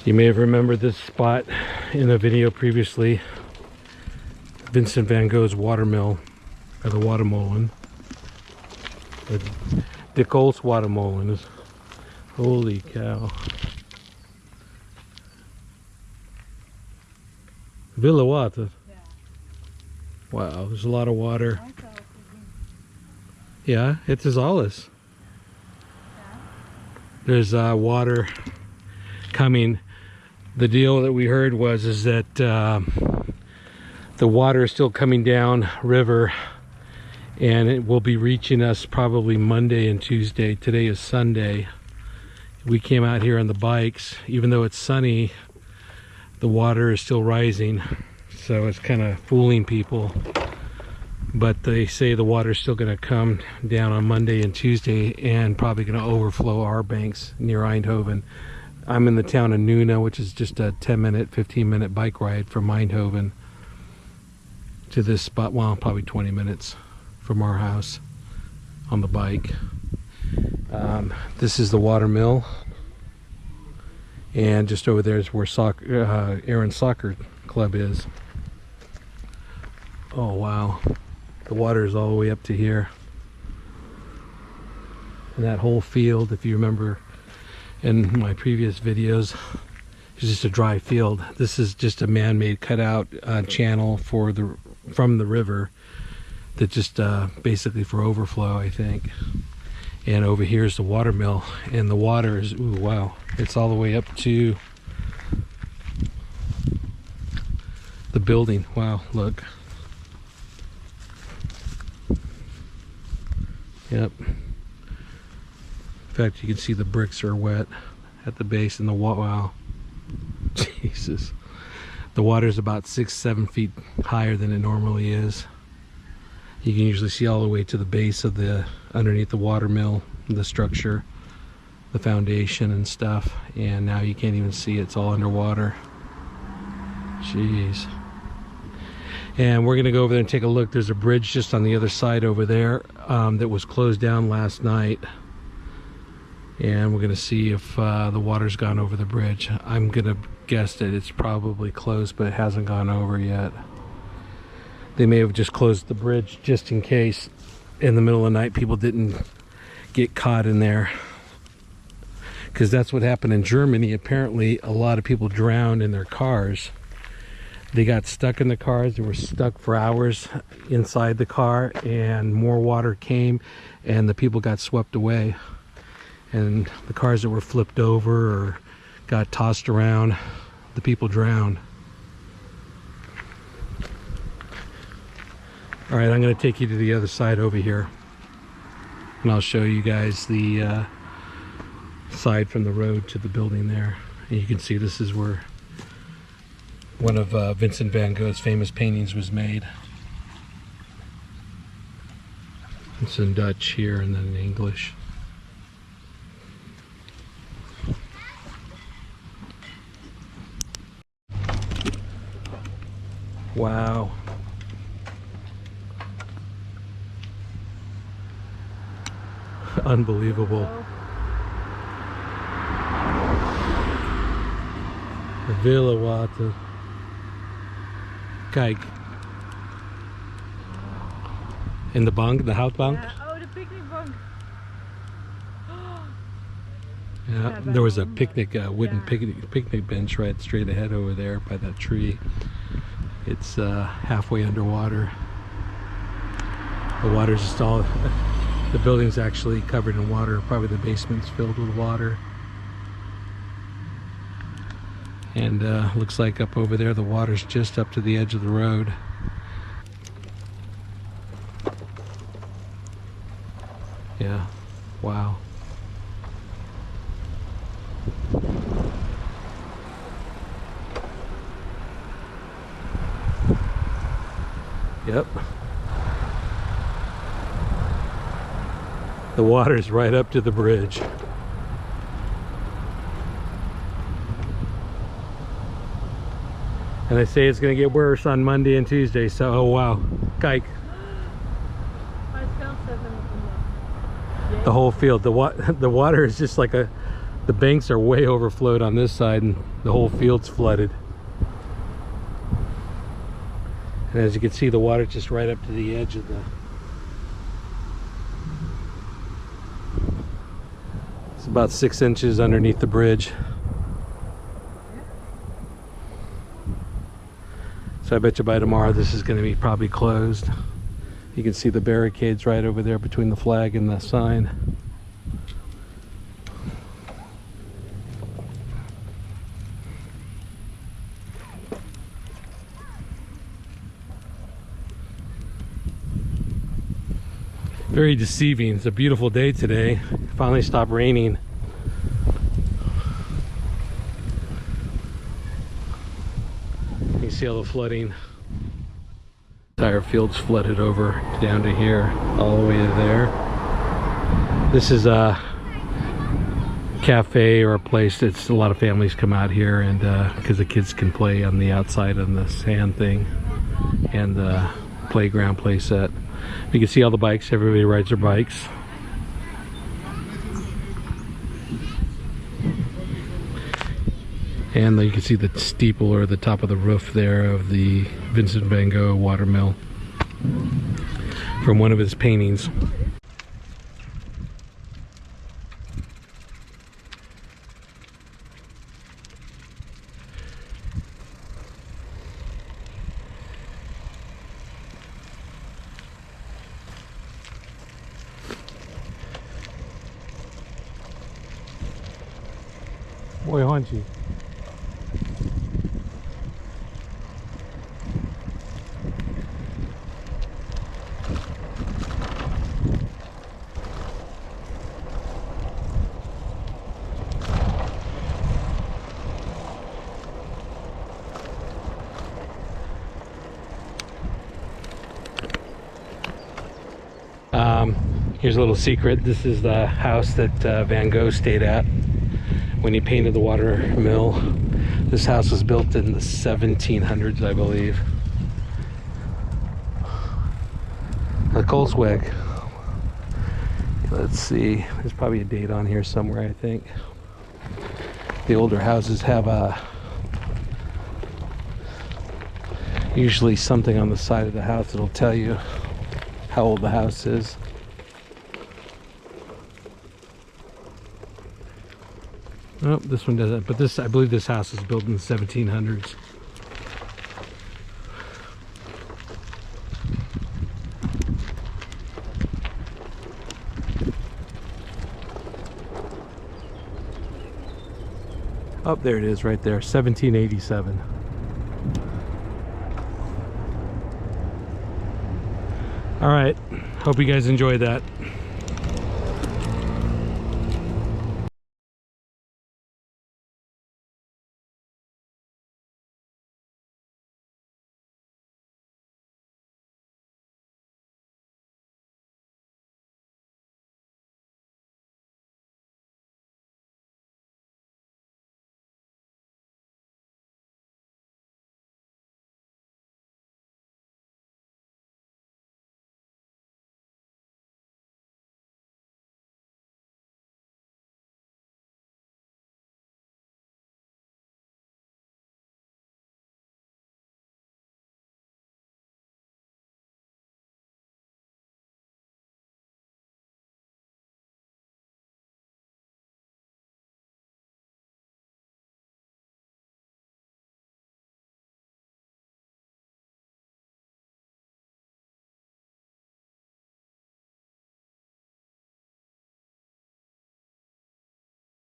You may have remembered this spot in a video previously. Vincent van Gogh's watermill, or the Watermolen. The Dick Olds Watermolen is, holy cow. Villa water. Ja. Wow, there's a lot of water. Yeah, it is alles. There's water coming. The deal that we heard is that the water is still coming down river, and it will be reaching us probably Monday and Tuesday. Today is Sunday. We came out here on the bikes. Even though it's sunny, the water is still rising, so it's kind of fooling people. But they say the water is still going to come down on Monday and Tuesday, and probably going to overflow our banks near Eindhoven. I'm in the town of Nuna, which is just a 10-minute, 15-minute bike ride from Eindhoven to this spot. Well, probably 20 minutes from our house on the bike. This is the water mill, and just over there is where Aaron's soccer club is. Oh wow, the water is all the way up to here, and that whole field, if you remember in my previous videos, is just a dry field. This is just a man-made cutout channel from the river that just basically for overflow, I think. And over here is the water mill, and the water is, ooh wow, it's all the way up to the building. Wow, look. Yep. In fact, you can see the bricks are wet at the base, and the wow, Jesus, the water is about 6-7 feet higher than it normally is. You can usually see all the way to the base of the underneath the water mill, the structure, the foundation and stuff, and now you can't even see it. It's all underwater. Jeez. And we're gonna go over there and take a look. There's a bridge just on the other side over there that was closed down last night, and we're gonna see if the water's gone over the bridge. I'm gonna guess that it's probably closed, but it hasn't gone over yet. They may have just closed the bridge just in case in the middle of the night people didn't get caught in there, because that's what happened in Germany. Apparently a lot of people drowned in their cars. They got stuck in the cars. They were stuck for hours inside the car, and more water came and the people got swept away, and the cars that were flipped over or got tossed around, the people drowned. All right, I'm going to take you to the other side over here, and I'll show you guys the side from the road to the building there. And you can see this is where one of Vincent van Gogh's famous paintings was made. It's in Dutch here and then in English. Wow. Unbelievable. Villa water. Kijk. In de bank, de houtbank. Ja, oh, de picknickbank. Yeah, there was a picnic, wooden picnic bench right straight ahead over there by that tree. It's halfway underwater. The water's just all, the building's actually covered in water. Probably the basement's filled with water. And looks like up over there the water's just up to the edge of the road. Yeah, wow. Yep. The water's right up to the bridge. And they say it's going to get worse on Monday and Tuesday, so oh wow. Kijk. Maar het veld staat er nog onder. The whole field, the water is just like a The banks are way overflowed on this side and the whole field's flooded. And as you can see, the water just right up to the edge of the... It's about 6 inches underneath the bridge. So I bet you by tomorrow this is going to be probably closed. You can see the barricades right over there between the flag and the sign. Very deceiving. It's a beautiful day today. It finally stopped raining. You can see all the flooding. Entire field's flooded over down to here, all the way to there. This is a cafe or a place that's a lot of families come out here, and because the kids can play on the outside on the sand thing and the playground play set. You can see all the bikes. Everybody rides their bikes. And you can see the steeple or the top of the roof there of the Vincent van Gogh watermill from one of his paintings. Oi, Honchi. Here's a little secret. This is the house that Van Gogh stayed at when he painted the water mill. This house was built in the 1700s, I believe. A Kolsweg. Let's see, there's probably a date on here somewhere, I think. The older houses have usually something on the side of the house that'll tell you how old the house is. Oh, this one doesn't, but this, I believe this house was built in the 1700s. Oh, there it is right there, 1787. All right, hope you guys enjoyed that.